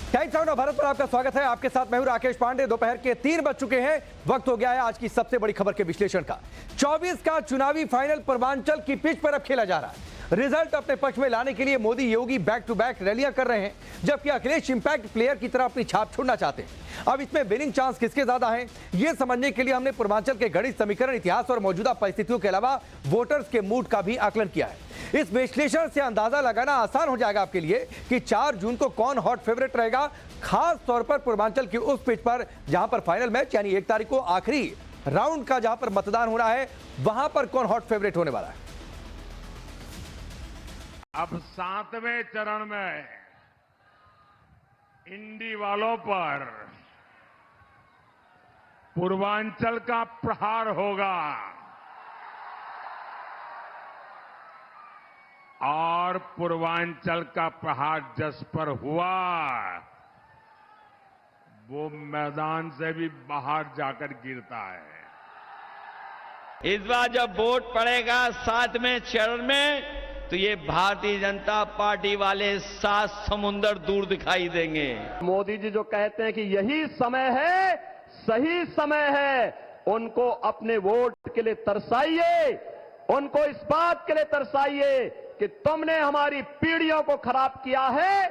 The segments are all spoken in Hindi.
टाइम्स ऑफ भारत पर आपका स्वागत है। आपके साथ मैं हूं राकेश पांडे। दोपहर के 3 बज चुके हैं। वक्त हो गया है आज की सबसे बड़ी खबर के विश्लेषण का। 24 का चुनावी फाइनल पूर्वांचल की पिच पर अब खेला जा रहा है। रिजल्ट अपने पक्ष में लाने के लिए Modi Yogi back to back रैलियां कर रहे हैं, जबकि अखिलेश इंपैक्ट प्लेयर की तरह अपनी छाप छोड़ना चाहते हैं। अब इसमें विनिंग चांस किसके ज्यादा है, यह समझने के लिए हमने पूर्वांचल के गणित समीकरण, इतिहास और मौजूदा परिस्थितियों के अलावा वोटर्स के मूड का भी आकलन किया है। इस विश्लेषण से अंदाजा लगाना आसान हो जाएगा आपके लिए कि 4 जून को कौन हॉट फेवरेट रहेगा, खास तौर पर पूर्वांचल की उस पिच पर जहां पर फाइनल मैच यानी 1 तारीख को आखिरी राउंड का जहां पर मतदान हो रहा है, वहां पर कौन हॉट फेवरेट होने वाला है। अब 7वें चरण में इंडी वालों पर पूर्वांचल का प्रहार होगा और पूर्वांचल का प्रहार जिस पर हुआ वो मैदान से भी बाहर जाकर गिरता है। इस बार जब वोट पड़ेगा 7वें चरण में तो ये भारतीय जनता पार्टी वाले 7 समुंदर दूर दिखाई देंगे। मोदी जी जो कहते हैं कि यही समय है, सही समय है, उनको अपने वोट के लिए तरसाइए, उनको इस बात के लिए तरसाइए कि तुमने हमारी पीढ़ियों को खराब किया है।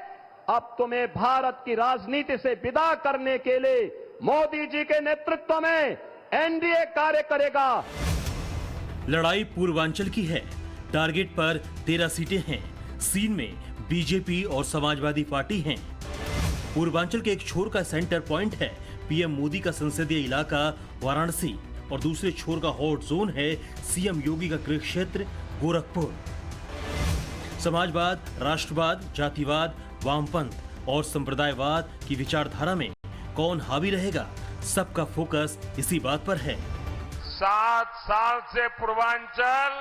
अब तुम्हें भारत की राजनीति से विदा करने के लिए मोदी जी के नेतृत्व में एनडीए कार्य करेगा। लड़ाई पूर्वांचल की है। टारगेट पर 13 सीटें हैं। सीन में बीजेपी और समाजवादी पार्टी हैं। पूर्वांचल के एक छोर का सेंटर पॉइंट है पीएम मोदी का संसदीय इलाका वाराणसी और दूसरे छोर का हॉट जोन है सीएम योगी का गृह क्षेत्र गोरखपुर। समाजवाद, राष्ट्रवाद, जातिवाद, वामपंथ और संप्रदायवाद की विचारधारा में कौन हावी रहेगा, सबका फोकस इसी बात पर है। 7 साल से पूर्वांचल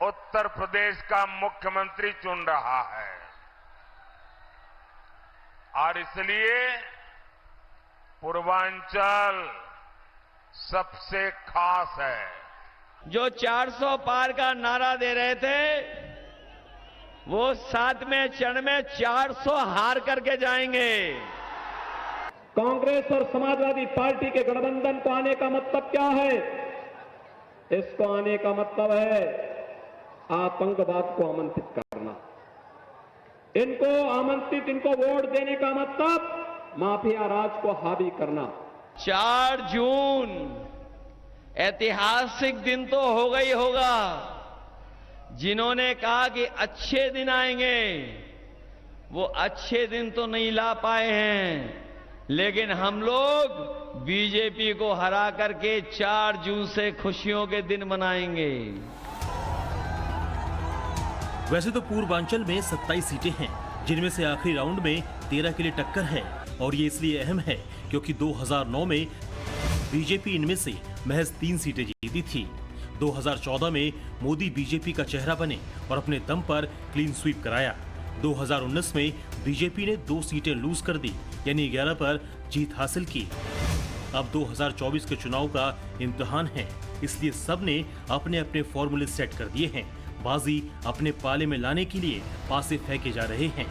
उत्तर प्रदेश का मुख्यमंत्री चुन रहा है और इसलिए पूर्वांचल सबसे खास है। जो 400 पार का नारा दे रहे थे वो 7वें चरण में 400 हार करके जाएंगे। कांग्रेस और समाजवादी पार्टी के गठबंधन को आने का मतलब क्या है? इसको आने का मतलब है आतंकवाद को आमंत्रित करना। इनको वोट देने का मतलब माफिया राज को हावी करना। 4 जून ऐतिहासिक दिन तो होगा ही होगा। जिन्होंने कहा कि अच्छे दिन आएंगे वो अच्छे दिन तो नहीं ला पाए हैं, लेकिन हम लोग बीजेपी को हरा करके 4 जून से खुशियों के दिन मनाएंगे। वैसे तो पूर्वांचल में 27 सीटें हैं, जिनमें से आखिरी राउंड में 13 के लिए टक्कर है और ये इसलिए अहम है क्योंकि 2009 में बीजेपी इनमें से महज 3 सीटें जीती थी। 2014 में मोदी बीजेपी का चेहरा बने और अपने दम पर क्लीन स्वीप कराया। 2019 में बीजेपी ने 2 सीटें लूज कर दी, यानी 11 पर जीत हासिल की। अब 2024 के चुनाव का इम्तिहान है, इसलिए सब ने अपने अपने फॉर्मूले सेट कर दिए हैं। बाजी अपने पाले में लाने के लिए पासे फेंके जा रहे हैं।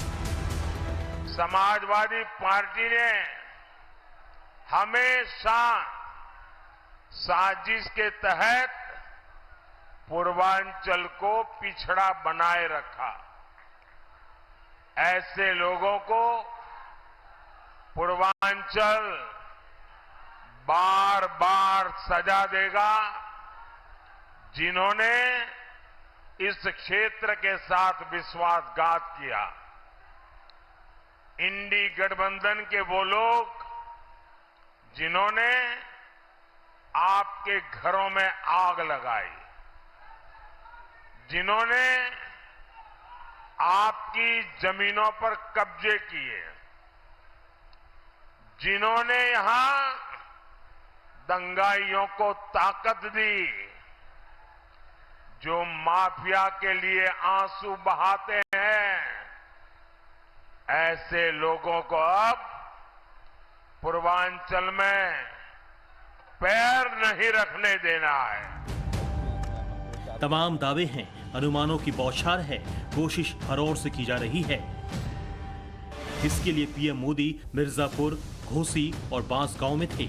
समाजवादी पार्टी ने हमेशा साजिश के तहत पूर्वांचल को पिछड़ा बनाए रखा। ऐसे लोगों को पूर्वांचल बार बार सजा देगा जिन्होंने इस क्षेत्र के साथ विश्वासघात किया। इंडी गठबंधन के वो लोग जिन्होंने आपके घरों में आग लगाई, जिन्होंने आपकी जमीनों पर कब्जे किए, जिन्होंने यहां दंगाइयों को ताकत दी, जो माफिया के लिए आंसू बहाते हैं, ऐसे लोगों को अब पूर्वांचल में पैर नहीं रखने देना है। तमाम दावे हैं, अनुमानों की बौछार है, कोशिश हर ओर से की जा रही है। इसके लिए पीएम मोदी मिर्जापुर, घोसी और बांसगांव में थे,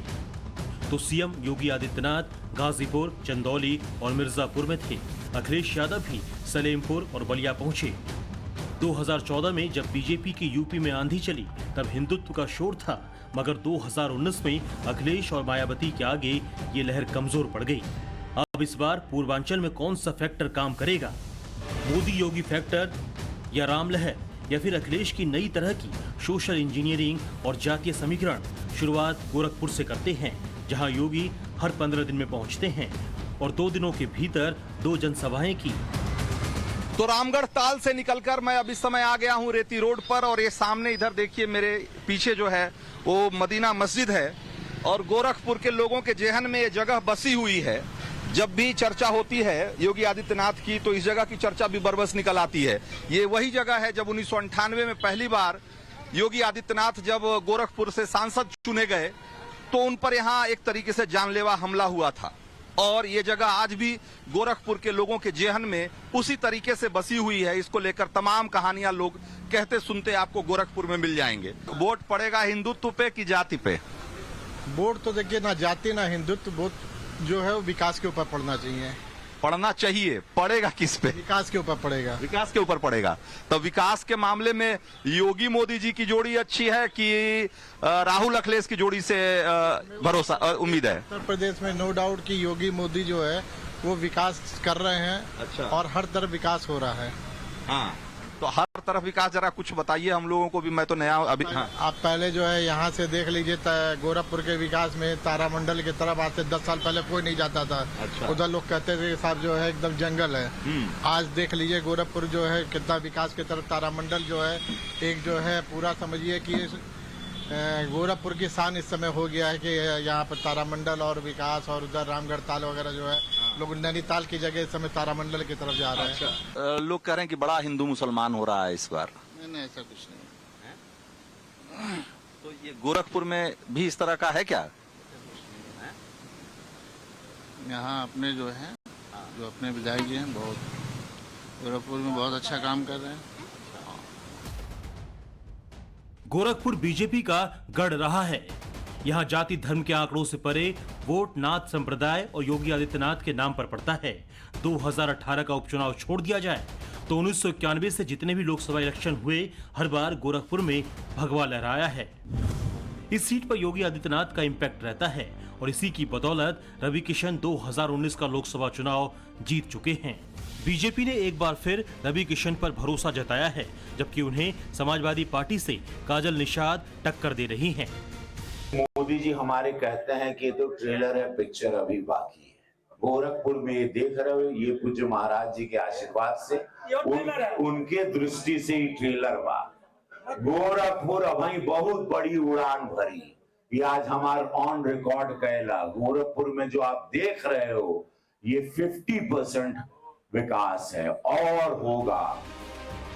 तो सीएम योगी आदित्यनाथ गाजीपुर, चंदौली और मिर्जापुर में थे। अखिलेश यादव भी सलेमपुर और बलिया पहुंचे। 2014 में जब बीजेपी की यूपी में आंधी चली तब हिंदुत्व का शोर था, मगर 2019 में अखिलेश और मायावती के आगे ये लहर कमजोर पड़ गई। अब इस बार पूर्वांचल में कौन सा फैक्टर काम करेगा? मोदी योगी फैक्टर या राम लहर या फिर अखिलेश की नई तरह की सोशल इंजीनियरिंग और जातीय समीकरण? शुरुआत गोरखपुर से करते हैं, जहां योगी हर 15 दिन में पहुंचते हैं और 2 दिनों के भीतर 2 जनसभाएं की। तो रामगढ़ ताल से निकलकर मैं अब इस समय आ गया हूं रेती रोड पर, और ये सामने इधर देखिए मेरे पीछे जो है वो मदीना मस्जिद है, और गोरखपुर के लोगों के जेहन में ये जगह बसी हुई है। जब भी चर्चा होती है योगी आदित्यनाथ की तो इस जगह की चर्चा भी बरबस निकल आती है। ये वही जगह है जब 1998 में पहली बार योगी आदित्यनाथ जब गोरखपुर से सांसद चुने गए तो उन पर यहाँ एक तरीके से जानलेवा हमला हुआ था, और ये जगह आज भी गोरखपुर के लोगों के जेहन में उसी तरीके से बसी हुई है। इसको लेकर तमाम कहानियां लोग कहते सुनते आपको गोरखपुर में मिल जाएंगे। वोट पड़ेगा हिंदुत्व पे कि जाति पे? वोट तो देखिए ना जाति ना हिंदुत्व, वोट जो है वो विकास के ऊपर पड़ना चाहिए। पड़ना चाहिए, पड़ेगा किस पे? विकास के ऊपर पड़ेगा। विकास के ऊपर पड़ेगा। तो विकास के मामले में योगी मोदी जी की जोड़ी अच्छी है कि राहुल अखिलेश की जोड़ी से भरोसा उम्मीद है? उत्तर प्रदेश में नो डाउट कि योगी मोदी जो है वो विकास कर रहे हैं। अच्छा। और हर तरफ विकास हो रहा है। हाँ, तो हर तरफ विकास, जरा कुछ बताइए हम लोगों को भी, मैं तो नया अभी। हाँ। आप पहले जो है यहाँ से देख लीजिए गोरखपुर के विकास में तारामंडल की तरफ आज से 10 साल पहले कोई नहीं जाता था। अच्छा। उधर लोग कहते थे साहब जो है एकदम जंगल है। आज देख लीजिए गोरखपुर जो है कितना विकास की तरफ, तारामंडल जो है एक जो है पूरा समझिए कि गोरखपुर की शान इस समय हो गया है कि यहाँ पर तारामंडल और विकास, और उधर रामगढ़ ताल वगैरह जो है लोग नैनीताल की जगह इस समय तारामंडल की तरफ जा रहे हैं। लोग कह रहे हैं कि बड़ा हिंदू मुसलमान हो रहा है इस बार। नहीं, ऐसा कुछ नहीं। तो ये गोरखपुर में भी इस तरह का है क्या? यहाँ अपने जो है जो अपने विधायक जी हैं बहुत गोरखपुर में बहुत अच्छा काम कर रहे हैं। गोरखपुर बीजेपी का गढ़ रहा है। यहाँ जाति धर्म के आंकड़ों से परे वोट नाथ संप्रदाय और योगी आदित्यनाथ के नाम पर पड़ता है। 2018 का उपचुनाव छोड़ दिया जाए तो 1991 से जितने भी लोकसभा इलेक्शन हुए हर बार गोरखपुर में भगवा लहराया है। इस सीट पर योगी आदित्यनाथ का इम्पैक्ट रहता है और इसी की बदौलत रवि किशन 2019 का लोकसभा चुनाव जीत चुके हैं। बीजेपी ने एक बार फिर रवि किशन पर भरोसा जताया है, जबकि उन्हें समाजवादी पार्टी से काजल निषाद टक्कर दे रही हैं। मोदी जी हमारे कहते हैं कि तो ट्रेलर है, पिक्चर अभी बाकी है। गोरखपुर में ये देख रहे हो, ये पूज्य महाराज जी के आशीर्वाद से उनके दृष्टि से ही ट्रेलर बा। गोरखपुर अभी बहुत बड़ी उड़ान भरी, ये आज हमारे ऑन रिकॉर्ड कहला। गोरखपुर में जो आप देख रहे हो ये 50% विकास है और होगा।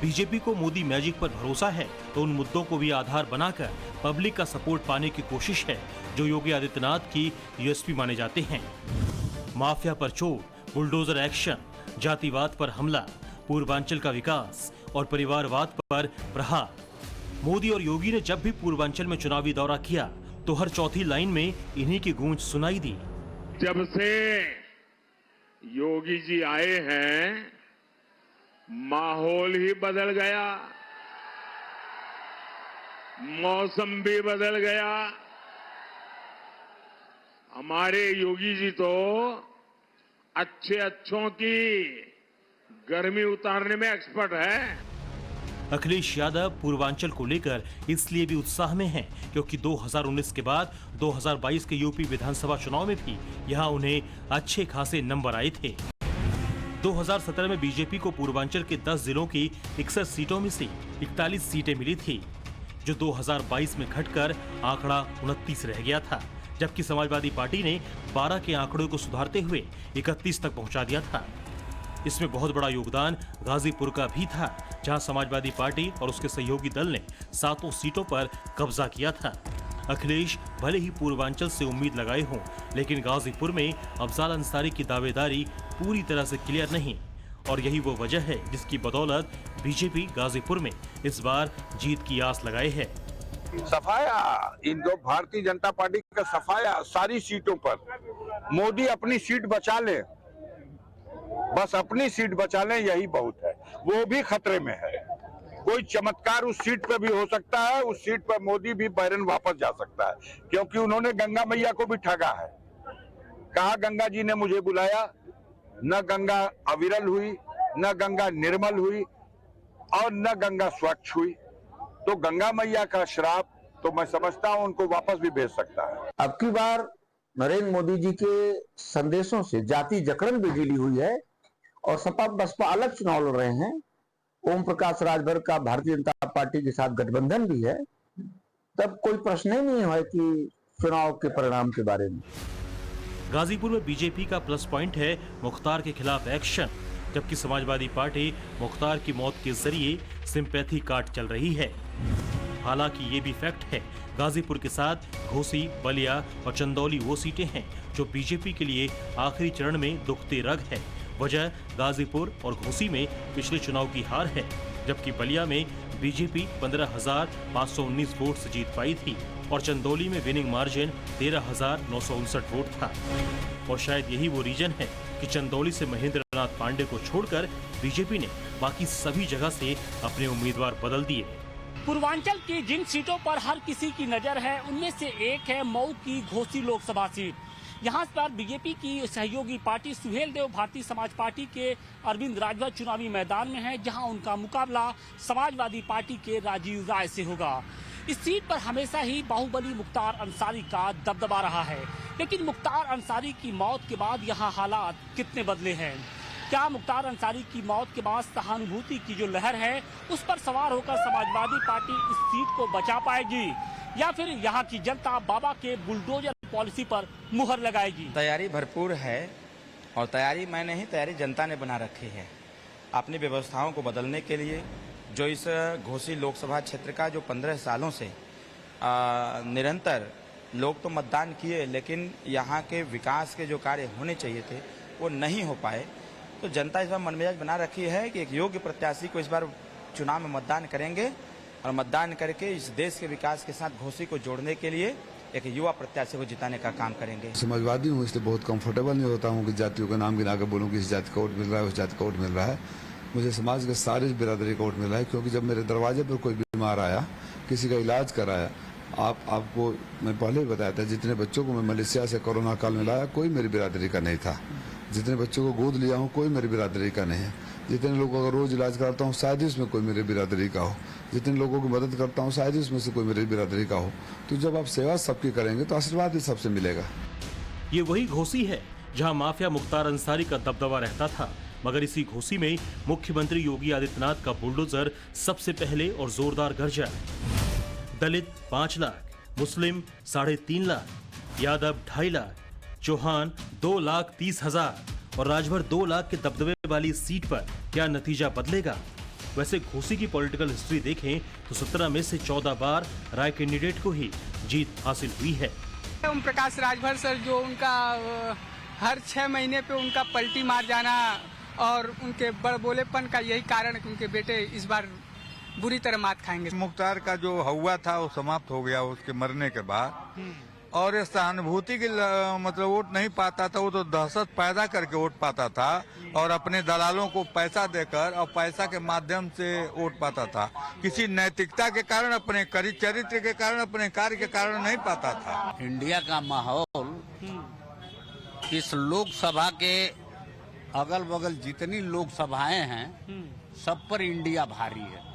बीजेपी को मोदी मैजिक पर भरोसा है तो उन मुद्दों को भी आधार बनाकर पब्लिक का सपोर्ट पाने की कोशिश है जो योगी आदित्यनाथ की यूएसपी माने जाते हैं। माफिया पर चोट, बुलडोजर एक्शन, जातिवाद पर हमला, पूर्वांचल का विकास और परिवारवाद पर प्रहार। मोदी और योगी ने जब भी पूर्वांचल में चुनावी दौरा किया तो हर चौथी लाइन में इन्हीं की गूंज सुनाई दी। जब से योगी जी आए हैं माहौल ही बदल गया, मौसम भी बदल गया। हमारे योगी जी तो अच्छों की गर्मी उतारने में एक्सपर्ट है। अखिलेश यादव पूर्वांचल को लेकर इसलिए भी उत्साह में हैं क्योंकि 2019 के बाद 2022 के यूपी विधानसभा चुनाव में भी यहां उन्हें अच्छे खासे नंबर आए थे। 2017 में बीजेपी को पूर्वांचल के 10 जिलों की 61 सीटों में से 41 सीटें मिली थी, जो 2022 में घटकर आंकड़ा 29 रह गया था, जबकि समाजवादी पार्टी ने 12 के आंकड़े को सुधारते हुए 31 तक पहुंचा दिया था। इसमें बहुत बड़ा योगदान गाजीपुर का भी था, जहां समाजवादी पार्टी और उसके सहयोगी दल ने 7 सीटों पर कब्जा किया था। अखिलेश भले ही पूर्वांचल से उम्मीद लगाए हों, लेकिन गाजीपुर में अफजाल अंसारी की दावेदारी पूरी तरह से क्लियर नहीं, और यही वो वजह है जिसकी बदौलत बीजेपी गाजीपुर में इस बार जीत की आस लगाए है। सफाया इनको भारतीय जनता पार्टी का सफाया सारी सीटों पर। मोदी अपनी सीट बचा ले, बस अपनी सीट बचा ले, यही बहुत है। वो भी खतरे में है। कोई चमत्कार उस सीट पर भी हो सकता है। उस सीट पर मोदी भी बैरन वापस जा सकता है, क्योंकि उन्होंने गंगा मैया को भी ठगा है। कहा गंगा जी ने मुझे बुलाया, न गंगा अविरल हुई, न गंगा निर्मल हुई और न गंगा स्वच्छ हुई। तो गंगा मैया का श्राप तो मैं समझता हूं उनको वापस भी भेज सकता है। अब की बार नरेंद्र मोदी जी के संदेशों से जाति जकड़न भी ढीली हुई है और सपा बसपा अलग चुनाव लड़ रहे हैं। ओम प्रकाश राजभर का भारतीय जनता पार्टी के साथ गठबंधन भी है। तब कोई प्रश्न ही नहीं है कि चुनाव के परिणाम के बारे में। गाजीपुर में बीजेपी का प्लस पॉइंट है मुख्तार के खिलाफ एक्शन, जबकि समाजवादी पार्टी मुख्तार की मौत के जरिए सिंपैथी कार्ड चल रही है। हालांकि ये भी फैक्ट है, गाजीपुर के साथ घोसी, बलिया और चंदौली वो सीटें हैं जो बीजेपी के लिए आखिरी चरण में दुखते रग है। वजह गाजीपुर और घोसी में पिछले चुनाव की हार है, जबकि बलिया में बीजेपी 15,519 वोट से जीत पाई थी और चंदौली में विनिंग मार्जिन 13,959 वोट था। और शायद यही वो रीजन है कि चंदौली से महेंद्र नाथ पांडे को छोड़कर बीजेपी ने बाकी सभी जगह से अपने उम्मीदवार बदल दिए। पूर्वांचल की जिन सीटों पर हर किसी की नजर है, उनमें से एक है मऊ की घोसी लोकसभा सीट। यहाँ पर बीजेपी की सहयोगी पार्टी सुहेल देव भारतीय समाज पार्टी के अरविंद राजभर चुनावी मैदान में है, जहाँ उनका मुकाबला समाजवादी पार्टी के राजीव राय से होगा। इस सीट पर हमेशा ही बाहुबली मुख्तार अंसारी का दबदबा रहा है, लेकिन मुख्तार अंसारी की मौत के बाद यहाँ हालात कितने बदले हैं? क्या मुख्तार अंसारी की मौत के बाद सहानुभूति की जो लहर है, उस पर सवार होकर समाजवादी पार्टी इस सीट को बचा पाएगी, या फिर यहाँ की जनता बाबा के बुलडोजर पॉलिसी पर मुहर लगाएगी? तैयारी भरपूर है और तैयारी मैं नहीं, तैयारी जनता ने बना रखी है अपनी व्यवस्थाओं को बदलने के लिए। जो इस घोसी लोकसभा क्षेत्र का जो 15 सालों से निरंतर लोग तो मतदान किए, लेकिन यहाँ के विकास के जो कार्य होने चाहिए थे वो नहीं हो पाए। तो जनता इस बार मनमिजाज बना रखी है कि एक योग्य प्रत्याशी को इस बार चुनाव में मतदान करेंगे और मतदान करके इस देश के विकास के साथ घोसी को जोड़ने के लिए एक युवा प्रत्याशी को जिताने का काम करेंगे। समाजवादी हूँ, इसलिए बहुत कंफर्टेबल नहीं होता हूँ कि जातियों का नाम गिना कर बोलूँ कि इस जाति का वोट मिल रहा है, उस जाति का वोट मिल रहा है। मुझे समाज के सारे बिरादरी का वोट मिल रहा है, क्योंकि जब मेरे दरवाजे पर कोई बीमार आया, किसी का इलाज कराया, आपको मैं पहले ही बताया था, जितने बच्चों को मैं मलेशिया से कोरोना काल में लाया, कोई मेरी बिरादरी का नहीं था। जितने बच्चों को गोद लिया हूँ, कोई मेरी बिरादरी का नहीं है। जितने लोगों का रोज इलाज करता हूँ, शायद ही उसमें कोई मेरी बिरादरी का हो। जितने लोगों की मदद करता हूँ, शायद ही उसमें से कोई मेरी बिरादरी का हो। तो जब आप सेवा सबकी करेंगे तो आशीर्वाद भी सबसे मिलेगा। ये वही घोसी है जहां माफिया मुख्तार अंसारी का दबदबा रहता था, मगर इसी घोसी में मुख्यमंत्री योगी आदित्यनाथ का बुलडोजर सबसे पहले और जोरदार गरजा। दलित 5 लाख, मुस्लिम 3.5 लाख, यादव 2.5 लाख, चौहान 2,30,000 और राजभर 2 लाख के दबदबे वाली सीट पर क्या नतीजा बदलेगा? वैसे घोसी की पॉलिटिकल हिस्ट्री देखें तो 17 में से 14 बार राय कैंडिडेट को ही जीत हासिल हुई है। ओम प्रकाश राजभर सर, जो उनका हर 6 महीने पे उनका पलटी मार जाना और उनके बड़बोलेपन का यही कारण है कि उनके बेटे इस बार बुरी तरह मात खाएंगे। मुख्तार का जो हुआ था वो समाप्त हो गया उसके मरने के बाद, और ये सहानुभूति की मतलब वोट नहीं पाता था। वो तो दहशत पैदा करके वोट पाता था और अपने दलालों को पैसा देकर और पैसा के माध्यम से वोट पाता था। किसी नैतिकता के कारण, अपने चरित्र के कारण, अपने कार्य के कारण नहीं पाता था। इंडिया का माहौल इस लोकसभा के अगल बगल जितनी लोकसभाएं हैं सब पर इंडिया भारी है,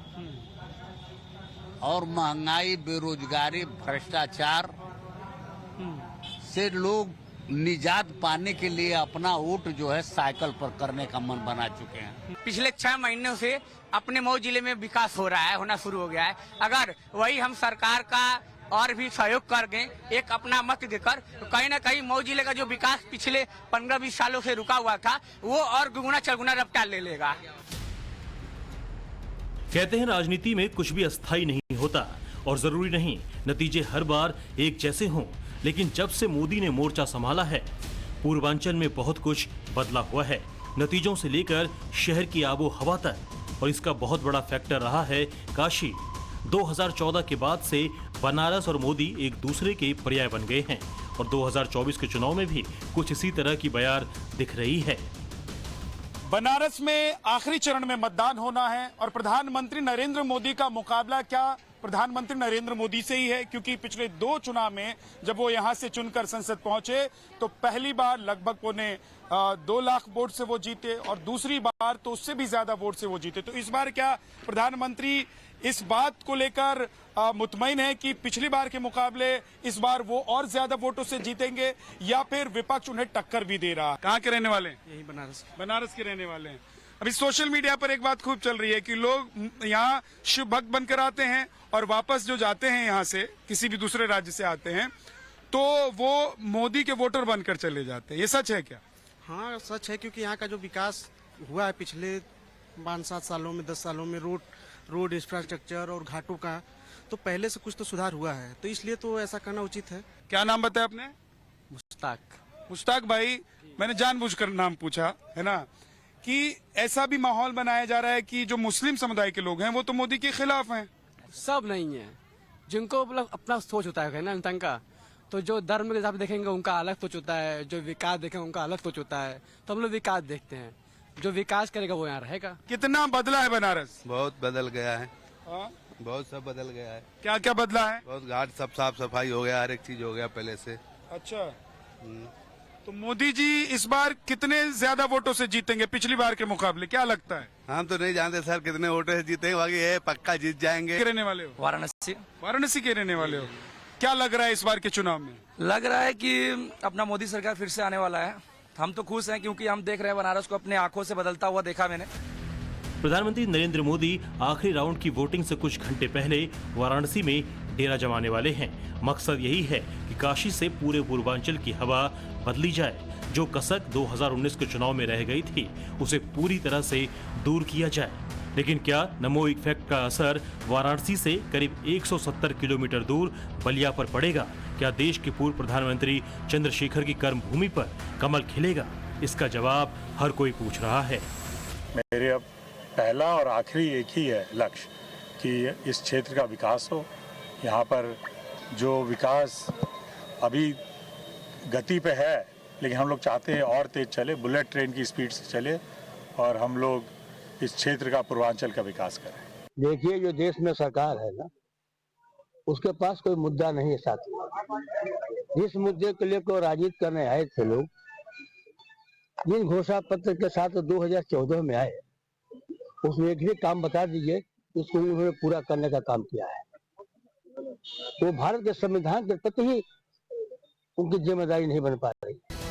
और महंगाई, बेरोजगारी, भ्रष्टाचार से लोग निजात पाने के लिए अपना वोट जो है साइकिल पर करने का मन बना चुके हैं। पिछले 6 महीनों से अपने मऊ जिले में विकास हो रहा है, होना शुरू हो गया है। अगर वही हम सरकार का और भी सहयोग कर गए, एक अपना मत देकर, तो कहीं ना कहीं मऊ जिले का जो विकास पिछले 15-20 सालों से रुका हुआ था वो और दुगुना चौगुना रफ्तार ले लेगा। कहते हैं राजनीति में कुछ भी अस्थायी नहीं होता और जरूरी नहीं नतीजे हर बार एक जैसे हों, लेकिन जब से मोदी ने मोर्चा संभाला है, पूर्वांचल में बहुत कुछ बदला हुआ है। नतीजों से लेकर शहर की आबो हवा तक और इसका बहुत बड़ा फैक्टर रहा है काशी। 2014 के बाद से बनारस और मोदी एक दूसरे के पर्याय बन गए हैं और 2024 के चुनाव में भी कुछ इसी तरह की बयार दिख रही है। बनारस में आखिरी चरण में मतदान होना है और प्रधानमंत्री नरेंद्र मोदी का मुकाबला क्या प्रधानमंत्री नरेंद्र मोदी से ही है, क्योंकि पिछले 2 चुनाव में जब वो यहां से चुनकर संसद पहुंचे तो पहली बार लगभग 2 लाख वोट से वो जीते और दूसरी बार तो उससे भी ज्यादा वोट से वो जीते। तो इस बार क्या प्रधानमंत्री इस बात को लेकर मुतमईन है कि पिछली बार के मुकाबले इस बार वो और ज्यादा वोटों से जीतेंगे, या फिर विपक्ष उन्हें टक्कर भी दे रहा? कहाँ के रहने वाले हैं? यही बनारस के रहने वाले हैं। अभी सोशल मीडिया पर एक बात खूब चल रही है कि लोग यहाँ शिव भक्त बनकर आते हैं और वापस जो जाते हैं यहाँ से किसी भी दूसरे राज्य से आते हैं तो वो मोदी के वोटर बनकर चले जाते हैं। ये सच है क्या? हाँ सच है, क्योंकि यहाँ का जो विकास हुआ है पिछले 5-7 सालों में 10 सालों में रोड इंफ्रास्ट्रक्चर और घाटों का, तो पहले से कुछ तो सुधार हुआ है, तो इसलिए तो ऐसा करना उचित है। क्या नाम बताया आपने? मुश्ताक भाई, मैंने जानबूझकर नाम पूछा है ना, कि ऐसा भी माहौल बनाया जा रहा है कि जो मुस्लिम समुदाय के लोग हैं वो तो मोदी के खिलाफ हैं। सब नहीं है, जिनको मतलब अपना सोच होता है ना इंसान का, तो जो धर्म के हिसाब से देखेंगे उनका अलग सोच होता है, जो विकास देखेंगे उनका अलग सोच होता है, तो हम लोग विकास देखते हैं, जो विकास करेगा वो यहाँ रहेगा। कितना बदला है बनारस? बहुत बदल गया है। हाँ? बहुत सब बदल गया है। क्या क्या बदला है? बहुत घाट सब साफ सफाई हो गया, हर एक चीज हो गया पहले से। अच्छा, तो मोदी जी इस बार कितने ज्यादा वोटों से जीतेंगे पिछली बार के मुकाबले, क्या लगता है? हम तो नहीं जानते सर कितने वोटों से जीतेंगे, बाकी ये पक्का जीत जाएंगे। के रहने वाले हो? वाराणसी के रहने वाले हो। क्या लग रहा है इस बार के चुनाव में? लग रहा है कि अपना मोदी सरकार फिर से आने वाला है। हम तो खुश हैं क्योंकि हम देख रहे हैं बनारस को अपने आंखों से बदलता हुआ देखा मैंने। प्रधानमंत्री नरेंद्र मोदी आखिरी राउंड की वोटिंग से कुछ घंटे पहले वाराणसी में डेरा जमाने वाले हैं। मकसद यही है कि काशी से पूरे पूर्वांचल की हवा बदली जाए। जो कसक 2019 के चुनाव में रह गई थी उसे पूरी तरह से दूर किया जाए। लेकिन क्या नमो इफेक्ट का असर वाराणसी से करीब 170 किलोमीटर दूर बलिया पर पड़ेगा? क्या देश के पूर्व प्रधानमंत्री चंद्रशेखर की कर्मभूमि पर कमल खिलेगा? इसका जवाब हर कोई पूछ रहा है। मेरे अब पहला और आखिरी एक ही है लक्ष्य कि इस क्षेत्र का विकास हो। यहाँ पर जो विकास अभी गति पे है, लेकिन हम लोग चाहते हैं और तेज चले, बुलेट ट्रेन की स्पीड से चले और हम लोग इस क्षेत्र का पूर्वांचल का विकास करें। देखिए, जो देश में सरकार है ना, उसके पास कोई मुद्दा नहीं है साथी। जिस मुद्दे को लेकर राजनीति करने आए थे लोग, जिन घोषणा पत्र के साथ 2014 में आए, उसमें एक भी काम बता दीजिए उसको उन्होंने पूरा करने का काम किया है। वो भारत के संविधान के प्रति ही उनकी जिम्मेदारी नहीं बन पा रही।